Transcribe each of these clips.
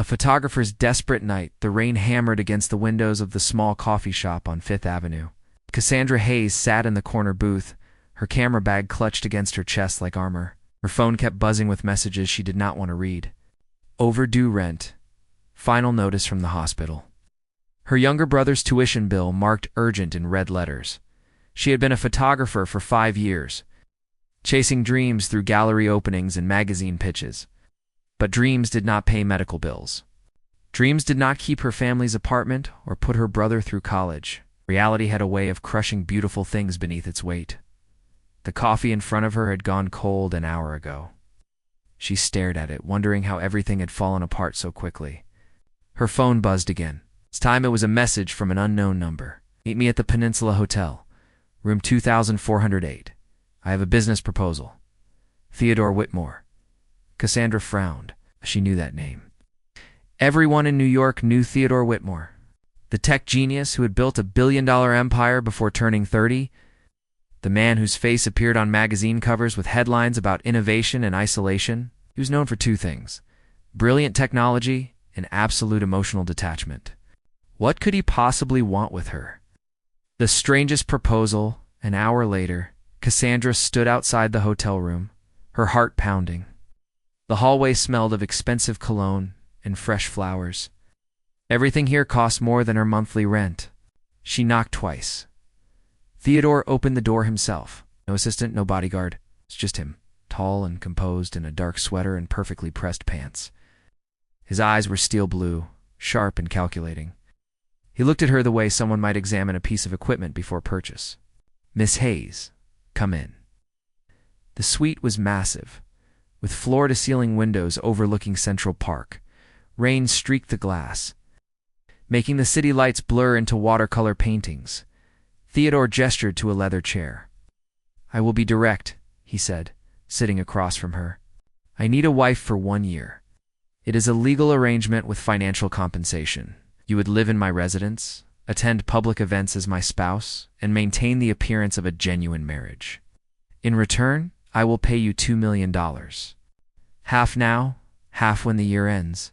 A photographer's desperate night, the rain hammered against the windows of the small coffee shop on Fifth Avenue. Cassandra Hayes sat in the corner booth, her camera bag clutched against her chest like armor. Her phone kept buzzing with messages she did not want to read. Overdue rent. Final notice from the hospital. Her younger brother's tuition bill marked urgent in red letters. She had been a photographer for 5 years, chasing dreams through gallery openings and magazine pitches. But dreams did not pay medical bills. Dreams did not keep her family's apartment or put her brother through college. Reality had a way of crushing beautiful things beneath its weight. The coffee in front of her had gone cold an hour ago. She stared at it, wondering how everything had fallen apart so quickly. Her phone buzzed again. This time it was a message from an unknown number. Meet me at the Peninsula Hotel, room 2408. I have a business proposal. Theodore Whitmore. Cassandra frowned. She knew that name. Everyone in New York knew Theodore Whitmore, the tech genius who had built a billion-dollar empire before turning 30, the man whose face appeared on magazine covers with headlines about innovation and isolation. He was known for 2 things: brilliant technology and absolute emotional detachment. What could he possibly want with her? The strangest proposal. An hour later, Cassandra stood outside the hotel room, her heart pounding. The hallway smelled of expensive cologne and fresh flowers. Everything here cost more than her monthly rent. She knocked twice. Theodore opened the door himself. No assistant, no bodyguard. It's just him, tall and composed in a dark sweater and perfectly pressed pants. His eyes were steel blue, sharp and calculating. He looked at her the way someone might examine a piece of equipment before purchase. "Miss Hayes, come in." The suite was massive, with floor-to-ceiling windows overlooking Central Park. Rain streaked the glass, making the city lights blur into watercolor paintings. Theodore gestured to a leather chair. "I will be direct," he said, sitting across from her. "I need a wife for 1 year. It is a legal arrangement with financial compensation. You would live in my residence, attend public events as my spouse, and maintain the appearance of a genuine marriage. In return, I will pay you $2 million. Half now, half when the year ends."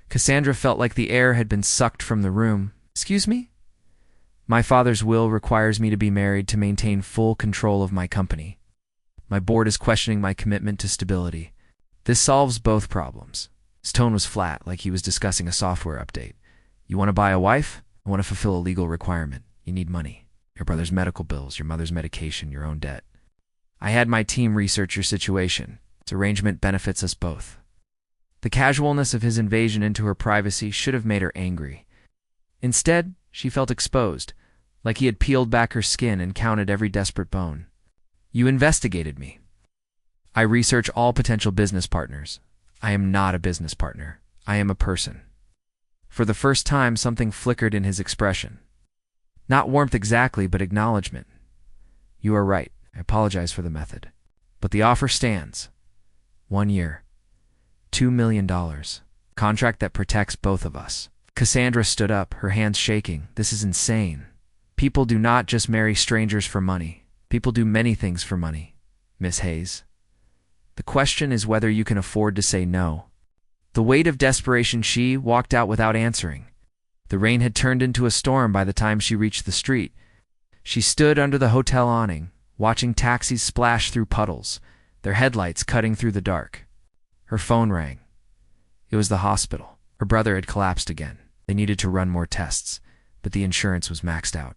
Cassandra felt like the air had been sucked from the room. "Excuse me?" "My father's will requires me to be married to maintain full control of my company. My board is questioning my commitment to stability. This solves both problems." His tone was flat, like he was discussing a software update. "You want to buy a wife? I want to fulfill a legal requirement. You need money. Your brother's medical bills, your mother's medication, your own debt. I had my team research your situation. This arrangement benefits us both." The casualness of his invasion into her privacy should have made her angry. Instead, she felt exposed, like he had peeled back her skin and counted every desperate bone. "You investigated me. I research all potential business partners. I am not a business partner. I am a person." For the first time, something flickered in his expression. Not warmth exactly, but acknowledgement. "You are right. I apologize for the method. But the offer stands. 1 year. $2 million. Contract that protects both of us." Cassandra stood up, her hands shaking. "This is insane. People do not just marry strangers for money. People do many things for money, Miss Hayes. The question is whether you can afford to say no." The weight of desperation, she walked out without answering. The rain had turned into a storm by the time she reached the street. She stood under the hotel awning, watching taxis splash through puddles, their headlights cutting through the dark. Her phone rang. It was the hospital. Her brother had collapsed again. They needed to run more tests, but the insurance was maxed out.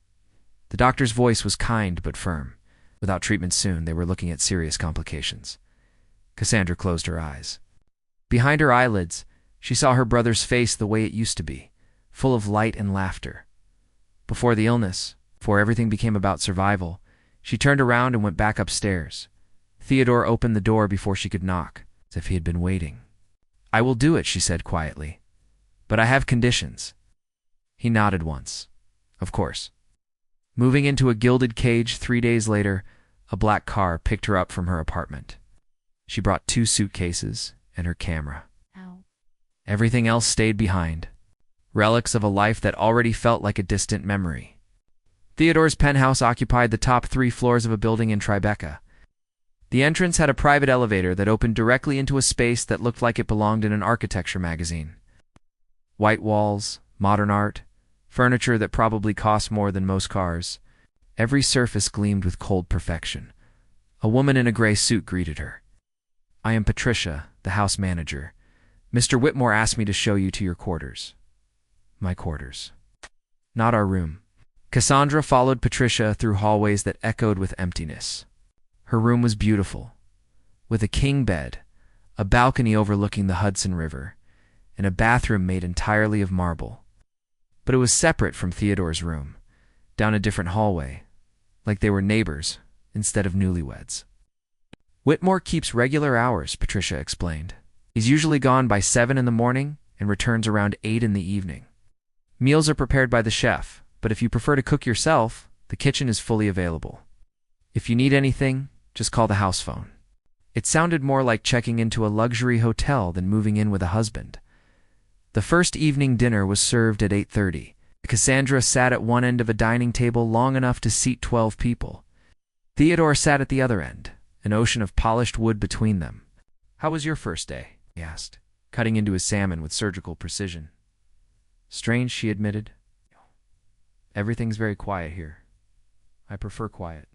The doctor's voice was kind but firm. Without treatment soon, they were looking at serious complications. Cassandra closed her eyes. Behind her eyelids, she saw her brother's face the way it used to be, full of light and laughter. Before the illness, before everything became about survival, she turned around and went back upstairs. Theodore opened the door before she could knock, as if he had been waiting. "I will do it," she said quietly. "But I have conditions." He nodded once. "Of course." Moving into a gilded cage 3 days later, a black car picked her up from her apartment. She brought 2 suitcases and her camera. Ow. Everything else stayed behind. Relics of a life that already felt like a distant memory. Theodore's penthouse occupied the top 3 floors of a building in Tribeca. The entrance had a private elevator that opened directly into a space that looked like it belonged in an architecture magazine. White walls, modern art, furniture that probably cost more than most cars. Every surface gleamed with cold perfection. A woman in a gray suit greeted her. "I am Patricia, the house manager. Mr. Whitmore asked me to show you to your quarters." "My quarters. Not our room." Cassandra followed Patricia through hallways that echoed with emptiness. Her room was beautiful, with a king bed, a balcony overlooking the Hudson River, and a bathroom made entirely of marble. But it was separate from Theodore's room, down a different hallway, like they were neighbors instead of newlyweds. "Whitmore keeps regular hours," Patricia explained. "He's usually gone by 7 in the morning and returns around 8 in the evening. Meals are prepared by the chef, but if you prefer to cook yourself, the kitchen is fully available. If you need anything, just call the house phone." It sounded more like checking into a luxury hotel than moving in with a husband. The first evening dinner was served at 8:30. Cassandra sat at one end of a dining table long enough to seat 12 people. Theodore sat at the other end, an ocean of polished wood between them. "How was your first day?" he asked, cutting into his salmon with surgical precision. "Strange," she admitted. "Everything's very quiet here. I prefer quiet.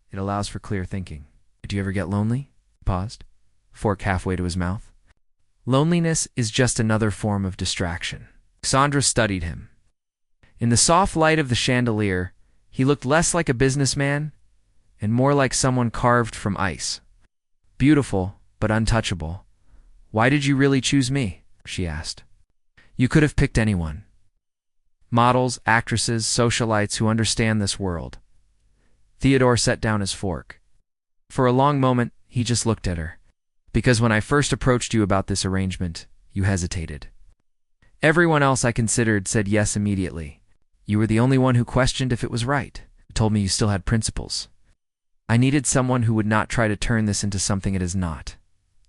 It allows for clear thinking." "Do you ever get lonely?" He paused, fork halfway to his mouth. "Loneliness is just another form of distraction." Cassandra studied him. In the soft light of the chandelier, he looked less like a businessman and more like someone carved from ice. "Beautiful, but untouchable. Why did you really choose me?" she asked. "You could have picked anyone. Models, actresses, socialites who understand this world." Theodore set down his fork. For a long moment, he just looked at her. "Because when I first approached you about this arrangement, you hesitated. Everyone else I considered said yes immediately. You were the only one who questioned if it was right. You told me you still had principles. I needed someone who would not try to turn this into something it is not.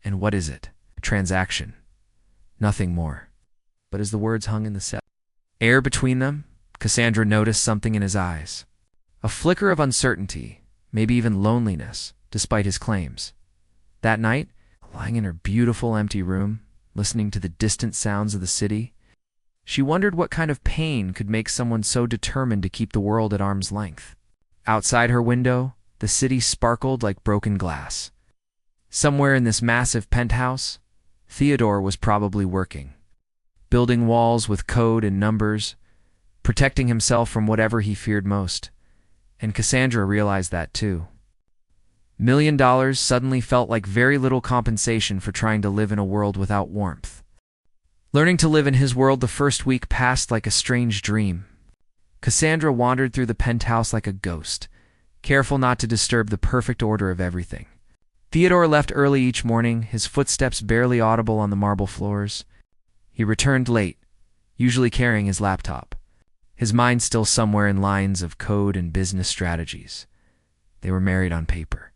And what is it? A transaction. Nothing more." But as the words hung in the air between them, Cassandra noticed something in his eyes. A flicker of uncertainty, maybe even loneliness, despite his claims. That night, lying in her beautiful empty room, listening to the distant sounds of the city, she wondered what kind of pain could make someone so determined to keep the world at arm's length. Outside her window, the city sparkled like broken glass. Somewhere in this massive penthouse, Theodore was probably working, building walls with code and numbers, protecting himself from whatever he feared most. And Cassandra realized that too. $1 million suddenly felt like very little compensation for trying to live in a world without warmth. Learning to live in his world the first week passed like a strange dream. Cassandra wandered through the penthouse like a ghost, careful not to disturb the perfect order of everything. Theodore left early each morning, his footsteps barely audible on the marble floors. He returned late, usually carrying his laptop, his mind still somewhere in lines of code and business strategies. They were married on paper.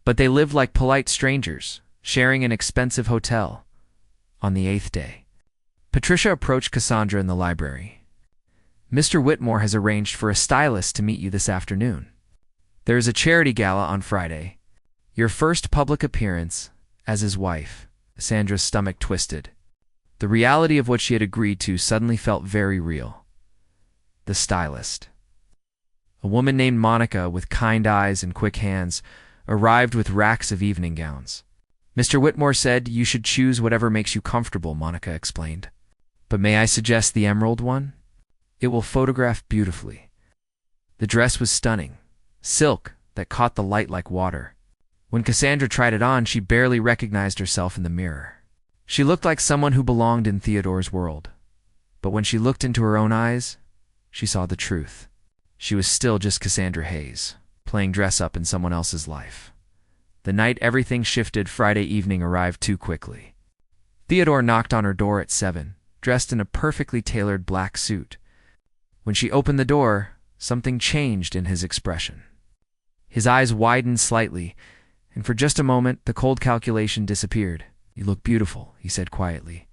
But they lived like polite strangers, sharing an expensive hotel. On the 8th day, Patricia approached Cassandra in the library. "Mr. Whitmore has arranged for a stylist to meet you this afternoon. There is a charity gala on Friday. Your first public appearance as his wife." Cassandra's stomach twisted. The reality of what she had agreed to suddenly felt very real. The stylist. A woman named Monica with kind eyes and quick hands arrived with racks of evening gowns. "Mr. Whitmore said you should choose whatever makes you comfortable," Monica explained. "But may I suggest the emerald one? It will photograph beautifully." The dress was stunning, silk that caught the light like water. When Cassandra tried it on, she barely recognized herself in the mirror. She looked like someone who belonged in Theodore's world. But when she looked into her own eyes, she saw the truth. She was still just Cassandra Hayes, playing dress-up in someone else's life. The night everything shifted, Friday evening arrived too quickly. Theodore knocked on her door at 7, dressed in a perfectly tailored black suit. When she opened the door, something changed in his expression. His eyes widened slightly, and for just a moment the cold calculation disappeared. "You look beautiful," he said quietly.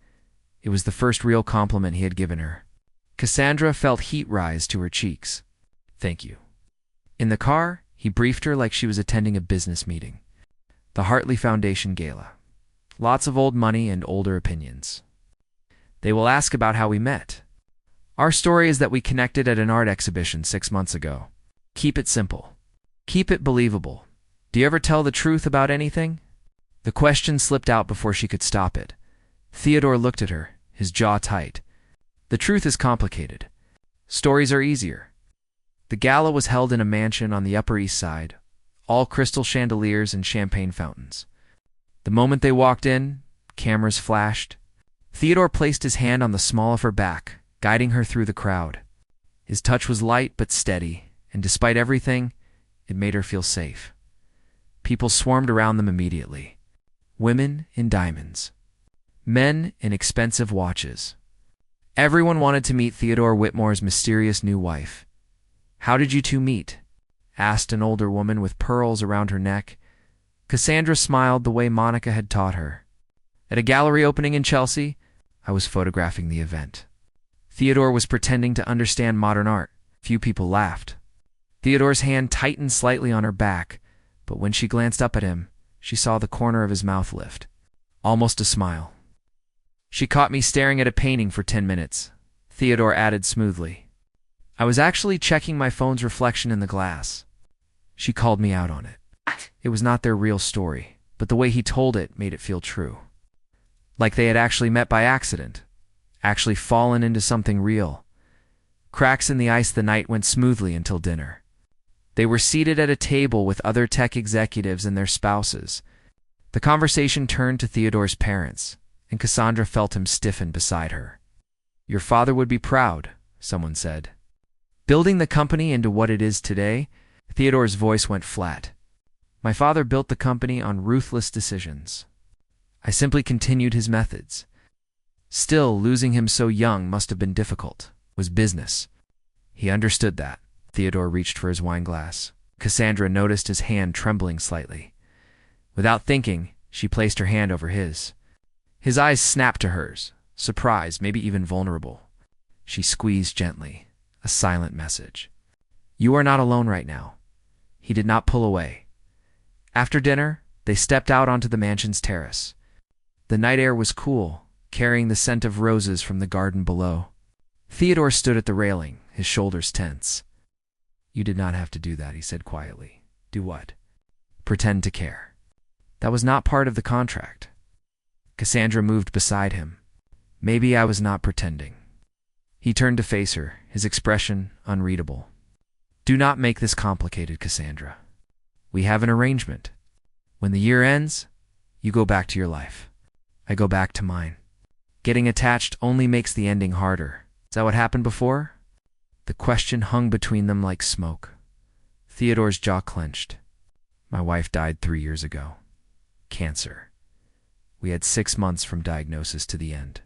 It was the first real compliment he had given her. Cassandra felt heat rise to her cheeks. "Thank you." In the car, he briefed her like she was attending a business meeting. The Hartley Foundation Gala. Lots of old money and older opinions. They will ask about how we met. Our story is that we connected at an art exhibition 6 months ago. Keep it simple. Keep it believable. Do you ever tell the truth about anything? The question slipped out before she could stop it. Theodore looked at her, his jaw tight. The truth is complicated. Stories are easier. The gala was held in a mansion on the Upper East Side, all crystal chandeliers and champagne fountains. The moment they walked in, cameras flashed. Theodore placed his hand on the small of her back, guiding her through the crowd. His touch was light but steady, and despite everything, it made her feel safe. People swarmed around them immediately. Women in diamonds. Men in expensive watches. Everyone wanted to meet Theodore Whitmore's mysterious new wife. "How did you two meet?" asked an older woman with pearls around her neck. Cassandra smiled the way Monica had taught her. "At a gallery opening in Chelsea, I was photographing the event." Theodore was pretending to understand modern art. Few people laughed. Theodore's hand tightened slightly on her back, but when she glanced up at him, she saw the corner of his mouth lift. Almost a smile. "She caught me staring at a painting for 10 minutes, Theodore added smoothly. "I was actually checking my phone's reflection in the glass. She called me out on it. It was not their real story, but the way he told it made it feel true. Like they had actually met by accident, actually fallen into something real. Cracks in the ice. The night went smoothly until dinner. They were seated at a table with other tech executives and their spouses. The conversation turned to Theodore's parents, and Cassandra felt him stiffen beside her. "Your father would be proud," someone said. "Building the company into what it is today," Theodore's voice went flat. "My father built the company on ruthless decisions. I simply continued his methods. Still, losing him so young must have been difficult. It was business." He understood that. Theodore reached for his wine glass. Cassandra noticed his hand trembling slightly. Without thinking, she placed her hand over his. His eyes snapped to hers, surprised, maybe even vulnerable. She squeezed gently, a silent message. "You are not alone right now." He did not pull away. After dinner, they stepped out onto the mansion's terrace. The night air was cool, carrying the scent of roses from the garden below. Theodore stood at the railing, his shoulders tense. "You did not have to do that," he said quietly. "Do what?" "Pretend to care. That was not part of the contract." Cassandra moved beside him. "Maybe I was not pretending." He turned to face her, his expression unreadable. "Do not make this complicated, Cassandra. We have an arrangement. When the year ends, you go back to your life. I go back to mine. Getting attached only makes the ending harder. Is that what happened before?" The question hung between them like smoke. Theodore's jaw clenched. "My wife died 3 years ago. Cancer. We had 6 months from diagnosis to the end.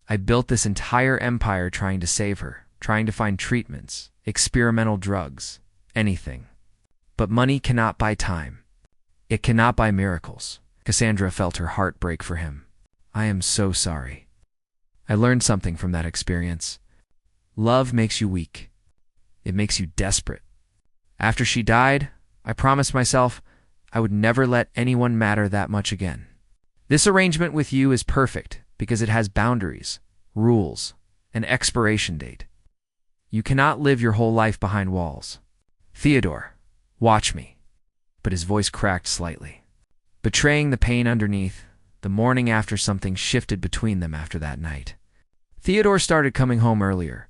I built this entire empire trying to save her, trying to find treatments, experimental drugs, anything. But money cannot buy time. It cannot buy miracles." Cassandra felt her heart break for him. "I am so sorry. I learned something from that experience. Love makes you weak. It makes you desperate. After she died, I promised myself I would never let anyone matter that much again. This arrangement with you is perfect because it has boundaries, rules, an expiration date. You cannot live your whole life behind walls. Theodore, watch me." But his voice cracked slightly. Betraying the pain underneath, the morning after something shifted between them after that night. Theodore started coming home earlier.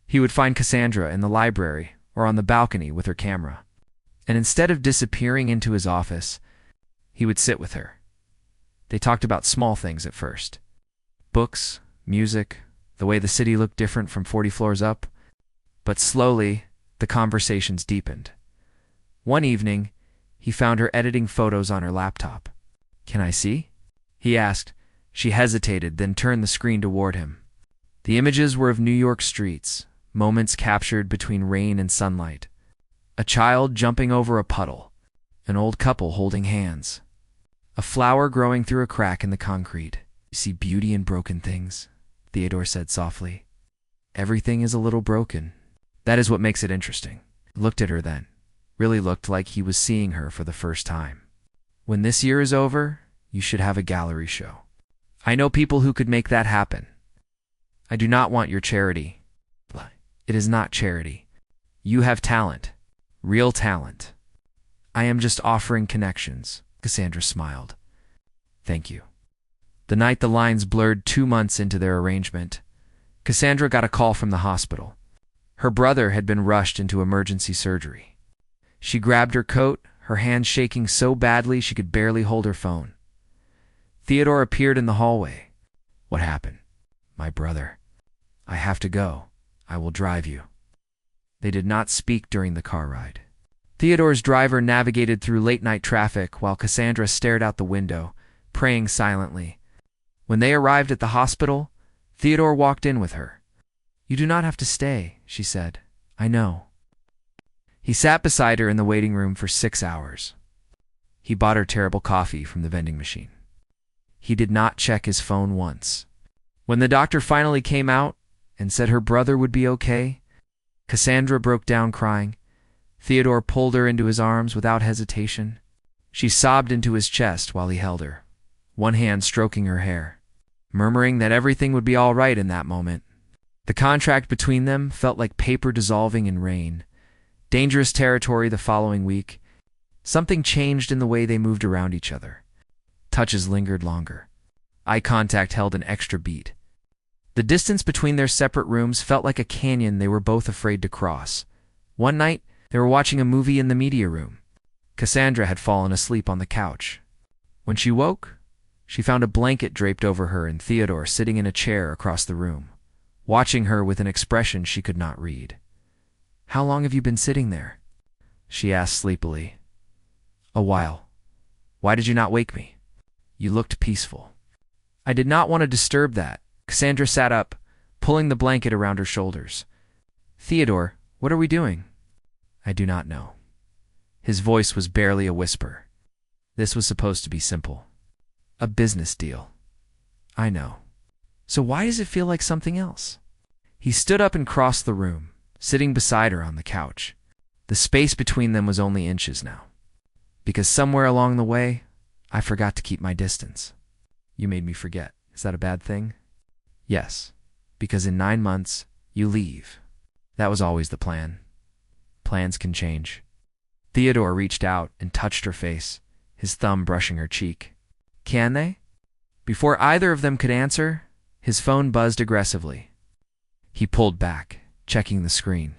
He would find Cassandra in the library or on the balcony with her camera. And instead of disappearing into his office, he would sit with her. They talked about small things at first. Books, music, the way the city looked different from 40 floors up. But slowly, the conversations deepened. One evening, he found her editing photos on her laptop. "Can I see?" he asked. She hesitated, then turned the screen toward him. The images were of New York streets, moments captured between rain and sunlight. A child jumping over a puddle, an old couple holding hands, a flower growing through a crack in the concrete. "You see beauty in broken things," Theodore said softly. "Everything is a little broken. That is what makes it interesting." He looked at her then. Really looked like he was seeing her for the first time. "When this year is over, you should have a gallery show. I know people who could make that happen." I do not want your charity. It is not charity. You have talent. Real talent. I am just offering connections. Cassandra smiled. Thank you. The night the lines blurred 2 months into their arrangement, Cassandra got a call from the hospital. Her brother had been rushed into emergency surgery. She grabbed her coat, her hands shaking so badly she could barely hold her phone. Theodore appeared in the hallway. What happened? My brother. I have to go. I will drive you. They did not speak during the car ride. Theodore's driver navigated through late-night traffic while Cassandra stared out the window, praying silently. When they arrived at the hospital, Theodore walked in with her. You do not have to stay, she said. I know. He sat beside her in the waiting room for 6 hours. He bought her terrible coffee from the vending machine. He did not check his phone once. When the doctor finally came out and said her brother would be okay, Cassandra broke down crying. Theodore pulled her into his arms without hesitation. She sobbed into his chest while he held her, one hand stroking her hair, murmuring that everything would be all right in that moment. The contract between them felt like paper dissolving in rain. Dangerous territory the following week. Something changed in the way they moved around each other. Touches lingered longer. Eye contact held an extra beat. The distance between their separate rooms felt like a canyon they were both afraid to cross. One night, they were watching a movie in the media room. Cassandra had fallen asleep on the couch. When she woke, she found a blanket draped over her and Theodore sitting in a chair across the room, watching her with an expression she could not read. How long have you been sitting there? She asked sleepily. A while. Why did you not wake me? You looked peaceful. I did not want to disturb that. Cassandra sat up, pulling the blanket around her shoulders. Theodore, what are we doing? I do not know. His voice was barely a whisper. This was supposed to be simple. A business deal. I know. So why does it feel like something else? He stood up and crossed the room, sitting beside her on the couch. The space between them was only inches now. Because somewhere along the way, I forgot to keep my distance. You made me forget. Is that a bad thing? Yes, because in 9 months, you leave. That was always the plan. Plans can change. Theodore reached out and touched her face, his thumb brushing her cheek. Can they? Before either of them could answer, his phone buzzed aggressively. He pulled back, checking the screen.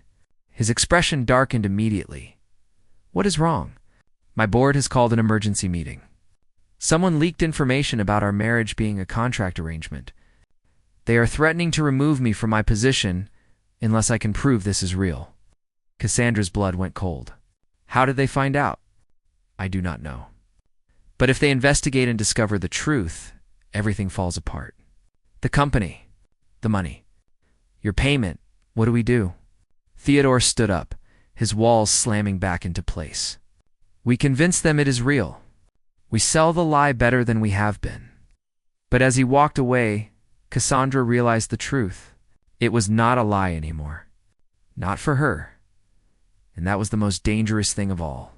His expression darkened immediately. What is wrong? My board has called an emergency meeting. Someone leaked information about our marriage being a contract arrangement. They are threatening to remove me from my position unless I can prove this is real. Cassandra's blood went cold. How did they find out? I do not know. But if they investigate and discover the truth, everything falls apart. The company, the money, your payment, what do we do? Theodore stood up, his walls slamming back into place. We convince them it is real. We sell the lie better than we have been. But as he walked away, Cassandra realized the truth. It was not a lie anymore. Not for her. And that was the most dangerous thing of all.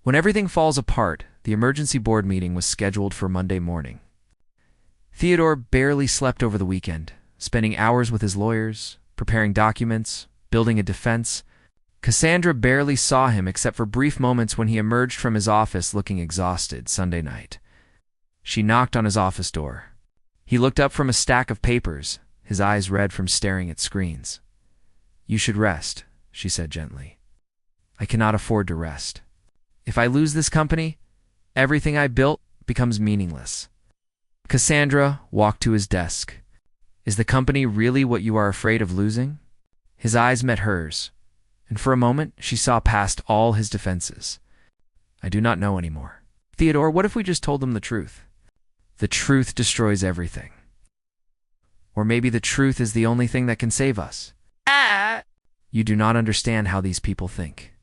When everything falls apart, the emergency board meeting was scheduled for Monday morning. Theodore barely slept over the weekend, spending hours with his lawyers, preparing documents, building a defense. Cassandra barely saw him except for brief moments when he emerged from his office looking exhausted Sunday night. She knocked on his office door. He looked up from a stack of papers, his eyes red from staring at screens. You should rest, she said gently. I cannot afford to rest. If I lose this company, everything I built becomes meaningless. Cassandra walked to his desk. Is the company really what you are afraid of losing? His eyes met hers, and for a moment she saw past all his defenses. I do not know anymore. Theodore, what if we just told them the truth? The truth destroys everything. Or maybe the truth is the only thing that can save us. You do not understand how these people think.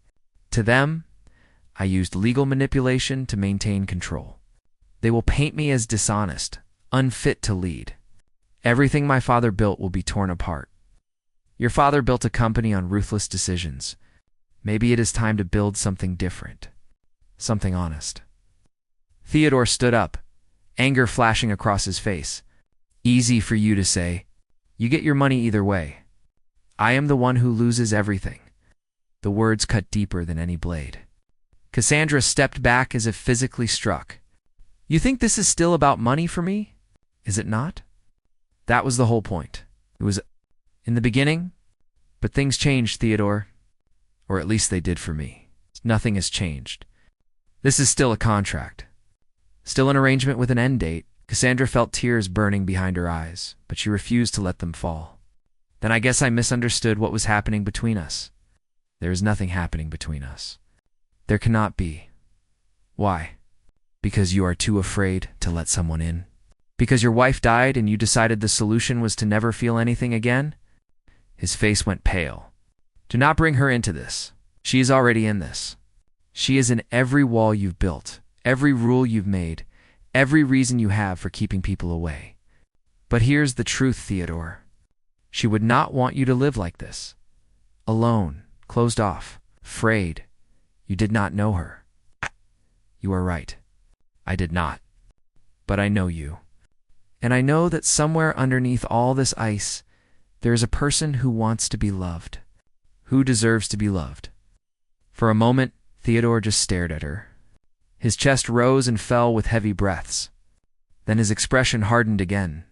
To them, I used legal manipulation to maintain control. They will paint me as dishonest, unfit to lead. Everything my father built will be torn apart. Your father built a company on ruthless decisions. Maybe it is time to build something different. Something honest. Theodore stood up, anger flashing across his face. Easy for you to say. You get your money either way. I am the one who loses everything. The words cut deeper than any blade. Cassandra stepped back as if physically struck. You think this is still about money for me? Is it not? That was the whole point. It was in the beginning, but things changed, Theodore. Or at least they did for me. Nothing has changed. This is still a contract. Still an arrangement with an end date. Cassandra felt tears burning behind her eyes, but she refused to let them fall. Then I guess I misunderstood what was happening between us. There is nothing happening between us. There cannot be. Why? Because you are too afraid to let someone in? Because your wife died and you decided the solution was to never feel anything again? His face went pale. Do not bring her into this. She is already in this. She is in every wall you've built, every rule you've made, every reason you have for keeping people away. But here's the truth, Theodore. She would not want you to live like this. Alone, closed off, afraid. You did not know her. You are right. I did not. But I know you. And I know that somewhere underneath all this ice, there is a person who wants to be loved, who deserves to be loved. For a moment, Theodore just stared at her. His chest rose and fell with heavy breaths. Then his expression hardened again.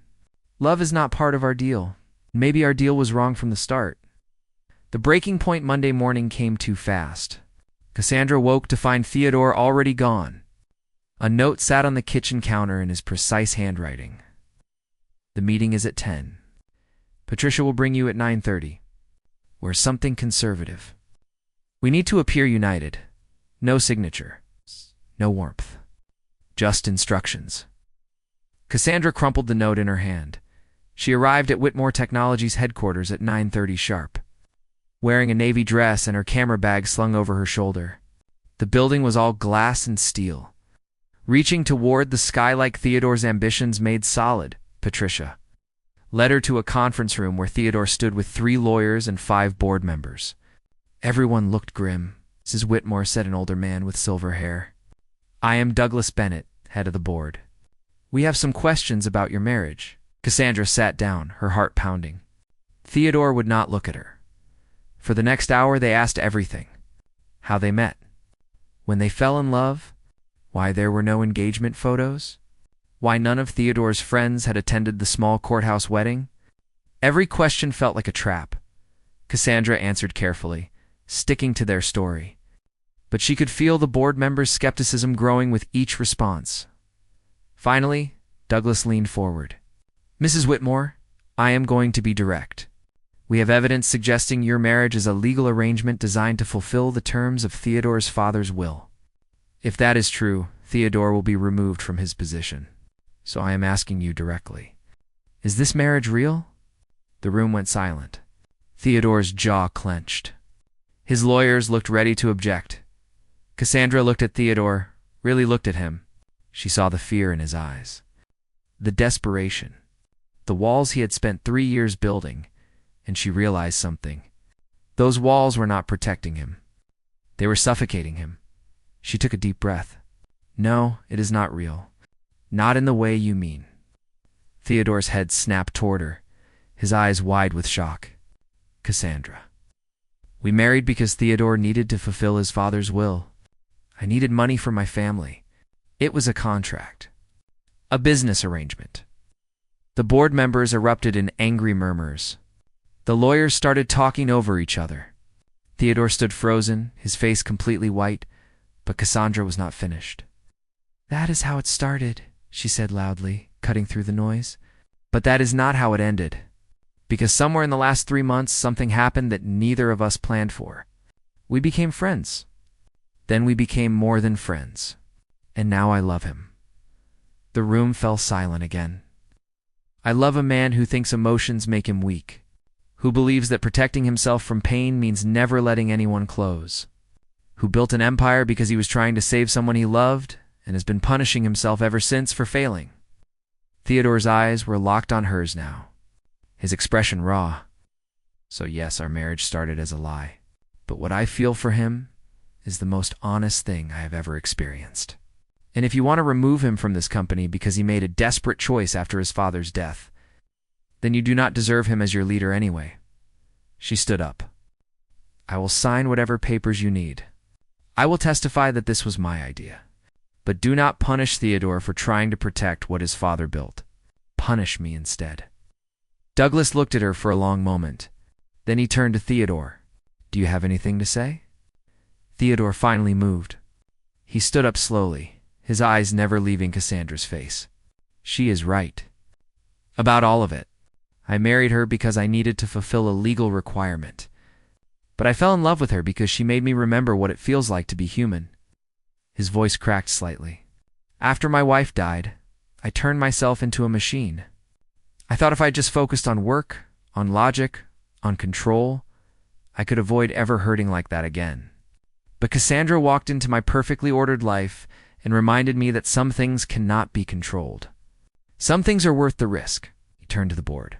Love is not part of our deal. Maybe our deal was wrong from the start. The breaking point Monday morning came too fast. Cassandra woke to find Theodore already gone. A note sat on the kitchen counter in his precise handwriting. The meeting is at 10. Patricia will bring you at 9:30. We're something conservative. We need to appear united. No signature. No warmth. Just instructions. Cassandra crumpled the note in her hand. She arrived at Whitmore Technologies headquarters at 9:30 sharp, wearing a navy dress and her camera bag slung over her shoulder. The building was all glass and steel. Reaching toward the sky like Theodore's ambitions made solid, Patricia led her to a conference room where Theodore stood with 3 lawyers and 5 board members. Everyone looked grim. Mrs. Whitmore said, an older man with silver hair. I am Douglas Bennett, head of the board. We have some questions about your marriage. Cassandra sat down, her heart pounding. Theodore would not look at her. For the next hour they asked everything. How they met. When they fell in love. Why there were no engagement photos. Why none of Theodore's friends had attended the small courthouse wedding. Every question felt like a trap. Cassandra answered carefully, sticking to their story. But she could feel the board members' skepticism growing with each response. Finally, Douglas leaned forward. Mrs. Whitmore, I am going to be direct. We have evidence suggesting your marriage is a legal arrangement designed to fulfill the terms of Theodore's father's will. If that is true, Theodore will be removed from his position. So I am asking you directly. Is this marriage real? The room went silent. Theodore's jaw clenched. His lawyers looked ready to object. Cassandra looked at Theodore, really looked at him. She saw the fear in his eyes. The desperation. The walls he had spent 3 years building, and she realized something. Those walls were not protecting him. They were suffocating him. She took a deep breath. No, it is not real. Not in the way you mean. Theodore's head snapped toward her, his eyes wide with shock. Cassandra. We married because Theodore needed to fulfill his father's will. I needed money for my family. It was a contract. A business arrangement. The board members erupted in angry murmurs. The lawyers started talking over each other. Theodore stood frozen, his face completely white, but Cassandra was not finished. That is how it started, she said loudly, cutting through the noise. But that is not how it ended. Because somewhere in the last 3 months, something happened that neither of us planned for. We became friends. Then we became more than friends. And now I love him. The room fell silent again. I love a man who thinks emotions make him weak, who believes that protecting himself from pain means never letting anyone close, who built an empire because he was trying to save someone he loved and has been punishing himself ever since for failing. Theodore's eyes were locked on hers now, his expression raw. So yes, our marriage started as a lie, but what I feel for him is the most honest thing I have ever experienced. And if you want to remove him from this company because he made a desperate choice after his father's death, Then you do not deserve him as your leader anyway. She stood up. I will sign whatever papers you need. I will testify that this was my idea. But do not punish Theodore for trying to protect what his father built. Punish me instead. Douglas looked at her for a long moment. Then he turned to Theodore. Do you have anything to say? Theodore finally moved. He stood up slowly, his eyes never leaving Cassandra's face. She is right. About all of it. I married her because I needed to fulfill a legal requirement. But I fell in love with her because she made me remember what it feels like to be human. His voice cracked slightly. After my wife died, I turned myself into a machine. I thought if I just focused on work, on logic, on control, I could avoid ever hurting like that again. But Cassandra walked into my perfectly ordered life and reminded me that some things cannot be controlled. Some things are worth the risk. He turned to the board.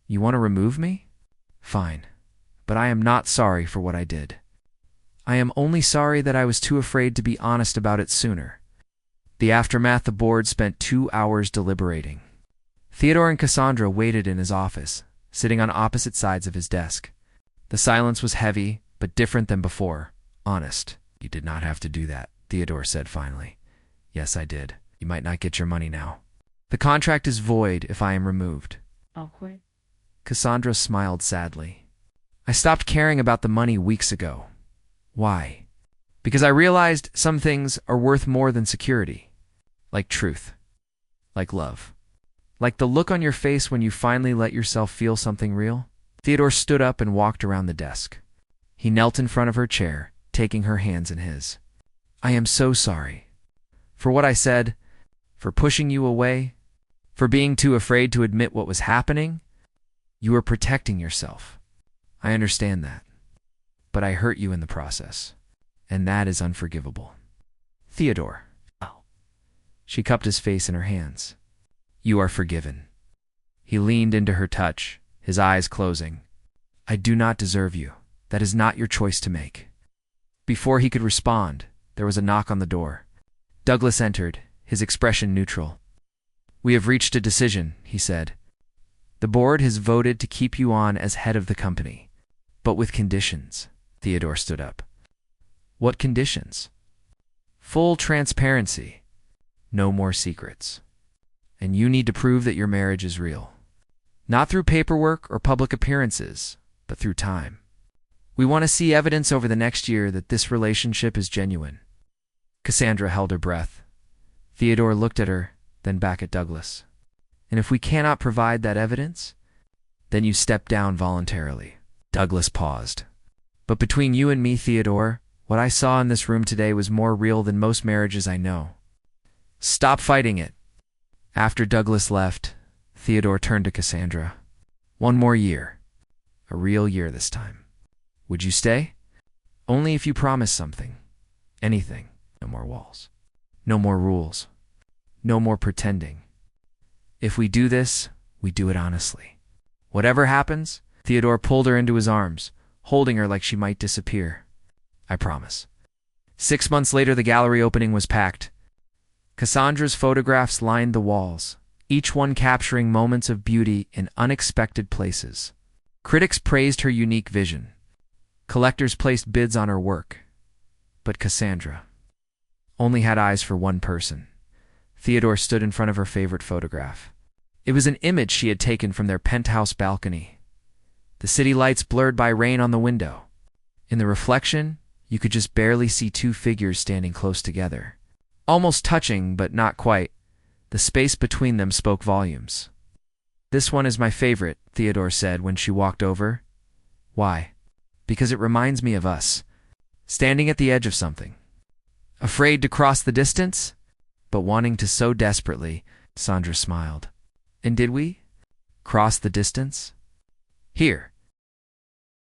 You want to remove me? Fine. But I am not sorry for what I did. I am only sorry that I was too afraid to be honest about it sooner. The aftermath, the board spent 2 hours deliberating. Theodore and Cassandra waited in his office, sitting on opposite sides of his desk. The silence was heavy, but different than before. Honest. You did not have to do that, Theodore said finally. Yes, I did. You might not get your money now. The contract is void if I am removed. Awkward. Cassandra smiled sadly. I stopped caring about the money weeks ago. Why? Because I realized some things are worth more than security. Like truth. Like love. Like the look on your face when you finally let yourself feel something real. Theodore stood up and walked around the desk. He knelt in front of her chair, taking her hands in his. I am so sorry. For what I said, for pushing you away, for being too afraid to admit what was happening. You were protecting yourself. I understand that. But I hurt you in the process. And that is unforgivable. Theodore. Oh. She cupped his face in her hands. You are forgiven. He leaned into her touch, his eyes closing. I do not deserve you. That is not your choice to make. Before he could respond, there was a knock on the door. Douglas entered, his expression neutral. We have reached a decision, he said. The board has voted to keep you on as head of the company, but with conditions. Theodore stood up. What conditions? Full transparency. No more secrets. And you need to prove that your marriage is real. Not through paperwork or public appearances, but through time. We want to see evidence over the next year that this relationship is genuine. Cassandra held her breath. Theodore looked at her, then back at Douglas. And if we cannot provide that evidence, then you step down voluntarily. Douglas paused. But between you and me, Theodore, what I saw in this room today was more real than most marriages I know. Stop fighting it. After Douglas left, Theodore turned to Cassandra. 1 more year. A real year this time. Would you stay? Only if you promise something. Anything. No more walls. No more rules. No more pretending. If we do this, we do it honestly. Whatever happens, Theodore pulled her into his arms, holding her like she might disappear. I promise. 6 months later, the gallery opening was packed. Cassandra's photographs lined the walls, each one capturing moments of beauty in unexpected places. Critics praised her unique vision. Collectors placed bids on her work. But Cassandra only had eyes for one person. Theodore stood in front of her favorite photograph. It was an image she had taken from their penthouse balcony. The city lights blurred by rain on the window. In the reflection, you could just barely see 2 figures standing close together. Almost touching, but not quite. The space between them spoke volumes. This one is my favorite, Theodore said when she walked over. Why? Because it reminds me of us, standing at the edge of something. Afraid to cross the distance, but wanting to so desperately. Sandra smiled. And did we? Cross the distance? Here.